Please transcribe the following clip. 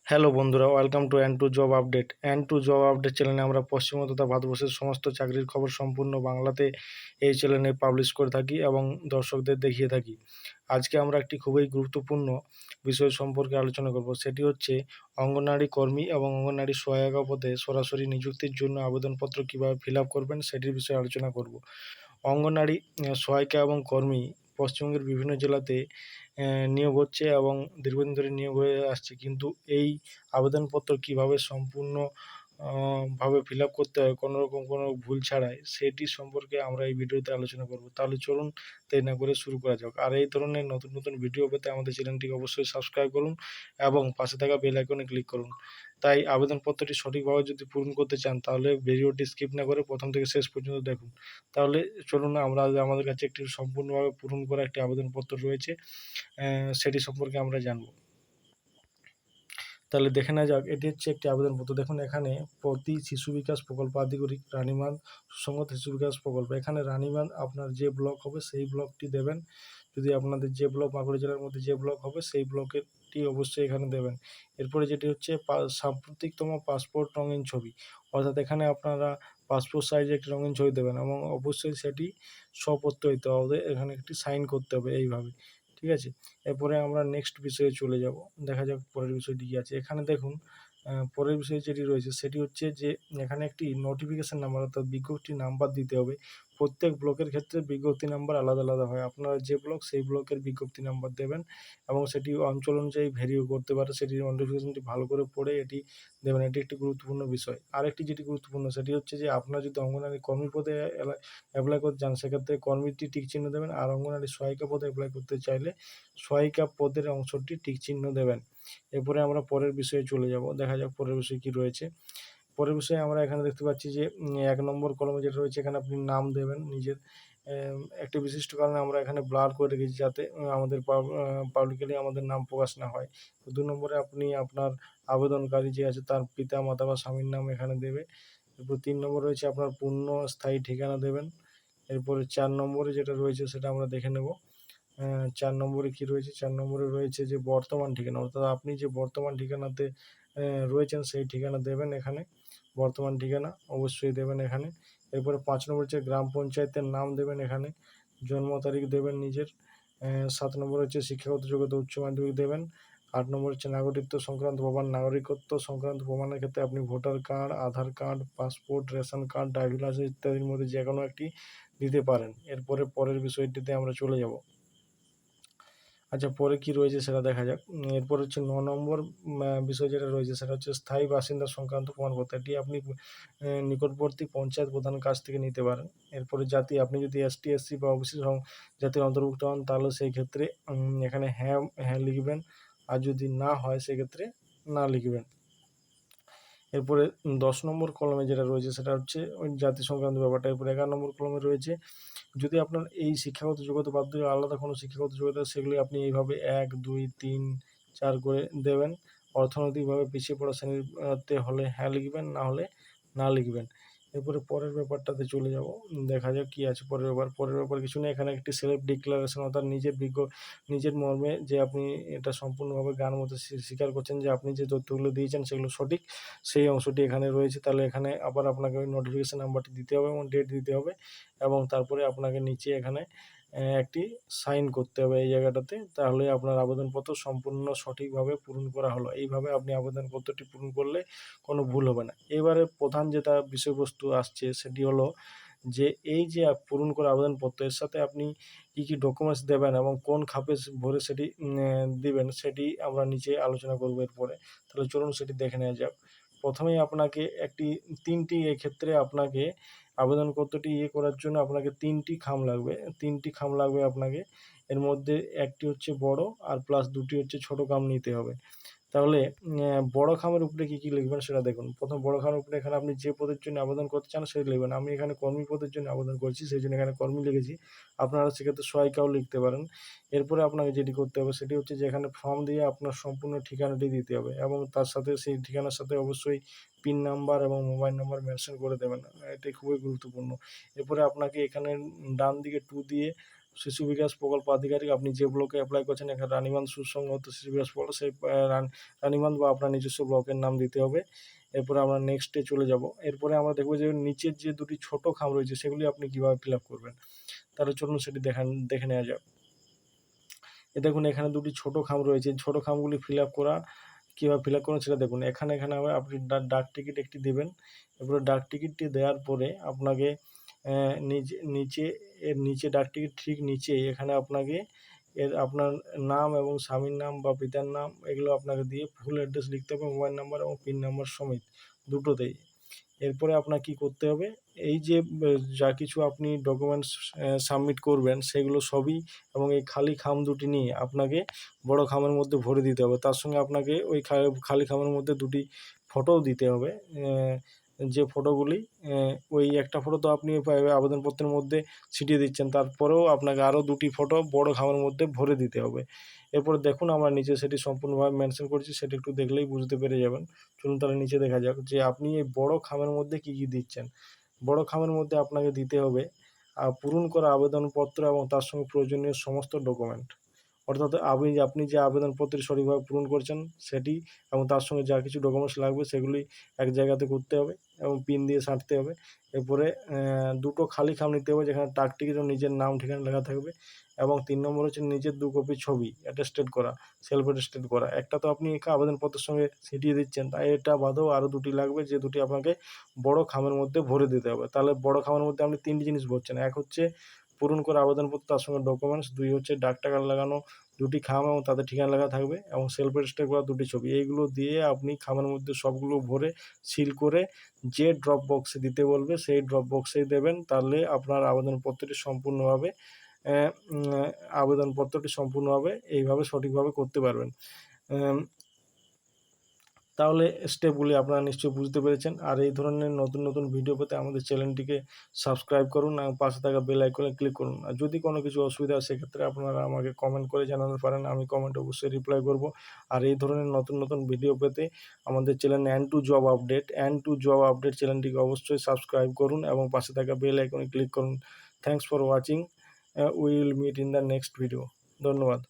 Hello বন্ধুরা, welcome to and to job update. চ্যানেলে আমরা পশ্চিম তথা ভারতবর্ষের সমস্ত চাকরির খবর সম্পূর্ণ বাংলাতে এই চ্যানেলে পাবলিশ করে থাকি এবং দর্শকদের দেখিয়ে থাকি। আজকে আমরা একটি খুবই গুরুত্বপূর্ণ বিষয় সম্পর্কে আলোচনা করব, সেটি হচ্ছে অঙ্গনওয়াড়ি কর্মী এবং অঙ্গনওয়াড়ি সহায়িকা পদে সরাসরি নিযুক্তির জন্য আবেদনপত্র কীভাবে ফিল আপ করবেন সেটির বিষয়ে আলোচনা করব। অঙ্গনওয়াড়ি সহায়িকা এবং কর্মী পশ্চিমবঙ্গের বিভিন্ন জেলাতে নিয়োগ হচ্ছে এবং দীর্ঘদিন ধরে নিয়োগ হয়ে আসছে, কিন্তু এই আবেদনপত্র কীভাবে সম্পূর্ণ ভাবে ফিল আপ করতে হয় কোনো রকম কোনো ভুল ছাড়াই, সেটি সম্পর্কে আমরা এই ভিডিওতে আলোচনা করব। তাহলে চলুন দেরি না করে শুরু করা যাক। আর এই ধরনের নতুন নতুন ভিডিও পেতে আমাদের চ্যানেলটিকে অবশ্যই সাবস্ক্রাইব করুন এবং পাশে থাকা বেল আইকনে ক্লিক করুন। তাই আবেদনপত্রটি সঠিকভাবে যদি পূরণ করতে চান তাহলে ভিডিওটি স্কিপ না করে প্রথম থেকে শেষ পর্যন্ত দেখুন। তাহলে চলুন আমরা আমাদের কাছে একটি সম্পূর্ণভাবে পূরণ করা একটি আবেদনপত্র রয়েছে, সেটি সম্পর্কে আমরা জানব। তাহলে দেখে নেওয়া যাক। এটি হচ্ছে একটি আবেদনপত্র। দেখুন এখানে প্রতি শিশু বিকাশ প্রকল্প আধিকারিক রানীবাঁধ সুসংহত শিশু বিকাশ প্রকল্প। এখানে রানীবাঁধ আপনার যে ব্লক হবে সেই ব্লকটি দেবেন। যদি আপনাদের যে ব্লক বাঁকুড়া জেলার মধ্যে যে ব্লক হবে সেই ব্লকেরটি অবশ্যই এখানে দেবেন। এরপরে যেটি হচ্ছে সাম্প্রতিকতম পাসপোর্ট রঙিন ছবি, অর্থাৎ এখানে আপনারা পাসপোর্ট সাইজের একটি রঙিন ছবি দেবেন এবং অবশ্যই সেটি স্বপত্র হতে হবে, এখানে একটি সাইন করতে হবে এইভাবে। ঠিক আছে? এরপরে আমরা নেক্সট বিষয়ে চলে যাব। দেখা যাক পরের বিষয়টি কী আছে। এখানে দেখুন পরের বিষয় যেটি রয়েছে সেটি হচ্ছে যে এখানে একটি নোটিফিকেশন নাম্বার অর্থাৎ বিজ্ঞপ্তি নাম্বার দিতে হবে। প্রত্যেক ব্লকের ক্ষেত্রে বিজ্ঞপ্তি নাম্বার আলাদা আলাদা হয়। আপনারা যে ব্লক সেই ব্লকের বিজ্ঞপ্তি নাম্বার দেবেন এবং সেটি অঞ্চল অনুযায়ী ভেরিও করতে পারে। সেটির নোটিফিকেশনটি ভালো করে পড়ে এটি দেবেন। এটি একটি গুরুত্বপূর্ণ বিষয়। আরেকটি যেটি গুরুত্বপূর্ণ সেটি হচ্ছে যে আপনারা যদি অঙ্গনওয়াড়ি কর্মী পদে অ্যাপ্লাই করতে চান সেক্ষেত্রে কর্মীটি টিক চিহ্ন দেবেন, আর অঙ্গনওয়াড়ি সহায়িকা পদে অ্যাপ্লাই করতে চাইলে সহায়িকা পদের অংশটি টিক চিহ্ন দেবেন। এরপরে আমরা পরের বিষয়ে চলে যাব। দেখা যাক পরের বিষয় কী রয়েছে। পরের বিষয়ে আমরা এখানে দেখতে পাচ্ছি যে ১ নম্বর কলমে যেটা রয়েছে এখানে আপনি নাম দেবেন নিজের। একটি বিশিষ্ট কারণে আমরা এখানে ব্লার করে রেখেছি যাতে আমাদের পাবলিকলি আমাদের নাম প্রকাশ না হয়। ২ নম্বরে আপনি আপনার আবেদনকারী যে আছে তার পিতা মাতা বা স্বামীর নাম এখানে দেবে। এরপর ৩ নম্বরে রয়েছে আপনার পূর্ণ স্থায়ী ঠিকানা দেবেন। এরপরে ৪ নম্বরে যেটা রয়েছে সেটা আমরা দেখে নেব। ৪ নম্বরে কী রয়েছে? ৪ নম্বরে রয়েছে যে বর্তমান ঠিকানা, অর্থাৎ আপনি যে বর্তমান ঠিকানাতে রয়েছেন সেই ঠিকানা দেবেন এখানে। বর্তমান ঠিকানা অবশ্যই দেবেন এখানে। এরপরে ৫ নম্বর হচ্ছে গ্রাম পঞ্চায়েতের নাম দেবেন এখানে। জন্ম তারিখ দেবেন নিজের। ৭ নম্বর হচ্ছে শিক্ষাগত যোগ্যতা উচ্চ মাধ্যমিক দেবেন। ৮ নম্বর হচ্ছে নাগরিকত্ব সংক্রান্ত প্রমাণ। নাগরিকত্ব সংক্রান্ত প্রমাণের ক্ষেত্রে আপনি voter card, Aadhaar card, passport, ration card, driving licence ইত্যাদির মধ্যে যে কোনো একটি দিতে পারেন। এরপরে পরের বিষয়টিতে আমরা চলে যাব। আচ্ছা, পরে কী রয়েছে সেটা দেখা যাক। এরপর হচ্ছে ৯ নম্বর বিষয় যেটা রয়েছে সেটা হচ্ছে স্থায়ী বাসিন্দা সংক্রান্ত প্রমাণপত্র। এটি আপনি নিকটবর্তী পঞ্চায়েত প্রধানের কাছ থেকে নিতে পারেন। এরপরে জাতি, আপনি যদি এসটি, এসসি বা ওবিসি জাতির অন্তর্ভুক্ত হন তাহলে সেই ক্ষেত্রে এখানে হ্যাঁ হ্যাঁ লিখবেন, আর যদি না হয় সেক্ষেত্রে না লিখবেন। এরপরে ১০ নম্বর কলমে যেটা রয়েছে সেটা হচ্ছে ওই জাতি সংক্রান্ত ব্যাপারটা। এরপরে ১১ নম্বর কলমে রয়েছে যদি আপনার এই শিক্ষাগত যোগ্যতা বাদ দিয়ে আলাদা কোনো শিক্ষাগত যোগ্যতা সেগুলি আপনি এইভাবে ১, ২, ৩, ৪ করে দেবেন। অর্থনৈতিকভাবে পিছিয়ে পড়া শ্রেণীতে হলে হ্যাঁ লিখবেন, না হলে না লিখবেন। এরপরে পরের ব্যাপারটাতে চলে যাব। দেখা যাক কী আছে পরের ব্যাপার। পরের ব্যাপার কিছু নেই, এখানে একটি সেলফ ডিক্লারেশন অর্থাৎ নিজের মর্মে যে আপনি এটা সম্পূর্ণভাবে গান মতো স্বীকার করছেন যে আপনি যে তথ্যগুলো দিয়েছেন সেগুলো সঠিক, সেই অংশটি এখানে রয়েছে। তাহলে এখানে আবার আপনাকে ওই নোটিফিকেশন নাম্বারটি দিতে হবে এবং ডেট দিতে হবে এবং তারপরে আপনাকে নিচে এখানে একটি সাইন করতে হবে এই জায়গাটাতে। তাহলে আপনার আবেদনপত্র সম্পূর্ণ সঠিকভাবে পূরণ করা হলো। এইভাবে আপনি আবেদনপত্রটি পূরণ করলে কোনো ভুল হবে না। এবারে প্রধান যেটা বিষয়বস্তু আসছে সেটি হলো যে এই যে পূরণ করা আবেদনপত্র এর সাথে আপনি কী কী ডকুমেন্টস দেবেন এবং কোন খাপে ভরে সেটি দিবেন সেটি আমরা নিচে আলোচনা করব এরপরে। তাহলে চলুন সেটি দেখে নেওয়া যাক। প্রথমেই আপনাকে ৩টি এক্ষেত্রে আপনাকে আবেদনপত্রটি করার জন্য আপনাকে ৩টি খাম লাগবে। ৩টি খাম লাগবে আপনাকে। এর মধ্যে একটি হচ্ছে বড় আর প্লাস ২টি হচ্ছে ছোট খাম নিতে হবে। তাহলে বড় খামের উপরে কী কী লিখবেন সেটা দেখুন। প্রথম বড় খামের উপরে এখানে আপনি যে পদের জন্য আবেদন করতে চান সেটি লিখবেন। আমি এখানে কর্মী পদের জন্য আবেদন করছি সেই জন্য এখানে কর্মী লিখেছি। আপনারা সেক্ষেত্রে সহায়িকাও লিখতে পারেন। এরপরে আপনাকে যেটি করতে হবে সেটি হচ্ছে যে এখানে ফর্ম দিয়ে আপনার সম্পূর্ণ ঠিকানাটি দিতে হবে এবং তার সাথে সেই ঠিকানার সাথে অবশ্যই পিন নাম্বার এবং মোবাইল নাম্বার মেনশন করে দেবেন। এটি খুবই গুরুত্বপূর্ণ। এরপরে আপনাকে এখানে ডান দিকে টু দিয়ে শিশু বিকাশ প্রকল্প আধিকারিক আপনি যে ব্লকে অ্যাপ্লাই করছেন, এখানে রানীগঞ্জ সুসংহত শিশু বিকাশ প্রকল্প, সেই রানীগঞ্জ বা আপনার নিজস্ব ব্লকের নাম দিতে হবে। এরপরে আমরা নেক্সটে চলে যাব। এরপরে আমরা দেখব যে নিচের যে দুটি ছোট খাম রয়েছে সেগুলি আপনি কীভাবে ফিল আপ করবেন। তাহলে চলুন সেটি দেখে নেওয়া যাক। দেখুন এখানে দুটি ছোট খাম রয়েছে, ছোট খামগুলি ফিল আপ কীভাবে ফিল আপ করবেন সেটা দেখুন। এখানে আবার আপনি ডাক টিকিট একটি দেবেন। এরপরে ডাক টিকিটটি দেওয়ার পরে আপনাকে নিচে ডাক টিকিট ঠিক নিচেই এখানে আপনাকে আপনার নাম এবং স্বামীর নাম বা পিতার নাম এগুলো আপনাকে দিয়ে ফুল অ্যাড্রেস লিখতে হবে, মোবাইল নাম্বার এবং পিন নাম্বার সমেত দুটোতেই। এরপরে আপনার কী করতে হবে, এই যে যা কিছু আপনি ডকুমেন্টস সাবমিট করবেন সেগুলো সবই এবং এই খালি খাম দুটি নিয়ে আপনাকে বড় খামের মধ্যে ভরে দিতে হবে। তার সঙ্গে আপনাকে ওই খালি খামের মধ্যে দুটি ফটোও দিতে হবে। যে ফটোগুলি ওই একটা ফটো তো আপনি আবেদনপত্রের মধ্যে ছিটিয়ে দিচ্ছেন, তারপরেও আপনাকে আরও দুটি ফটো বড় খামের মধ্যে ভরে দিতে হবে। এরপরে দেখুন আমরা নিচে সেটি সম্পূর্ণভাবে মেনশন করেছি, সেটি একটু দেখলেই বুঝতে পেরে যাবেন। চলুন তাহলে নিচে দেখা যাক যে আপনি এই বড় খামের মধ্যে কী কী দিচ্ছেন। বড় খামের মধ্যে আপনাকে দিতে হবে পূরণ করা আবেদনপত্র এবং তার সঙ্গে প্রয়োজনীয় সমস্ত ডকুমেন্ট। অর্থাৎ আপনি যে আবেদনপত্রটি সঠিকভাবে পূরণ করছেন সেটি এবং তার সঙ্গে যা কিছু ডকুমেন্টস লাগবে সেগুলি এক জায়গাতে করতে হবে এবং পিন দিয়ে সাঁটতে হবে। এরপরে দুটো খালি খাম নিতে হবে যেখানে ডাক টিকিট ও নিজের নাম ঠিকানা লেখা থাকবে এবং ৩ নম্বর হচ্ছে নিজের 2 কপি ছবি অ্যাটেস্টেড করা, সেলফ অ্যাটেস্টেড করা। একটা তো আপনি আবেদনপত্রের সঙ্গে ছিটিয়ে দিচ্ছেন, তাই এটা বাদেও আরও দুটি লাগবে, যে দুটি আপনাকে বড় খামের মধ্যে ভরে দিতে হবে। তাহলে বড় খামের মধ্যে আপনি 3টি জিনিস ভরছেন। এক হচ্ছে পূরণ করা আবেদনপত্র তার সঙ্গে ডকুমেন্টস, 2 হচ্ছে ডাক টাকা লাগানো দুটি খাম এবং তাদের ঠিকানা লেখা থাকবে এবং সেলফ অ্যাটেস্টেড করা দুটি ছবি। এইগুলো দিয়ে আপনি খামের মধ্যে সবগুলো ভরে সিল করে যে ড্রপ বক্সে দিতে বলবে সেই ড্রপ বক্সেই দেবেন। তাহলে আপনার আবেদনপত্রটি সম্পূর্ণভাবে এইভাবে সঠিকভাবে করতে পারবেন। তাহলে স্টেপগুলি আপনারা নিশ্চয়ই বুঝতে পেরেছেন। আর এই ধরনের নতুন নতুন ভিডিও পেতে আমাদের চ্যানেলটিকে সাবস্ক্রাইব করুন এবং পাশে থাকা বেল আইকনে ক্লিক করুন। আর যদি কোনো কিছু অসুবিধা হয় সেক্ষেত্রে আপনারা আমাকে কমেন্ট করে জানাতে পারেন, আমি কমেন্টে অবশ্যই রিপ্লাই করব। আর এই ধরনের নতুন নতুন ভিডিও পেতে আমাদের channel and to job update চ্যানেলটিকে অবশ্যই সাবস্ক্রাইব করুন এবং পাশে থাকা বেল আইকনে ক্লিক করুন। Thanks for watching. We will meet in the next video. ধন্যবাদ।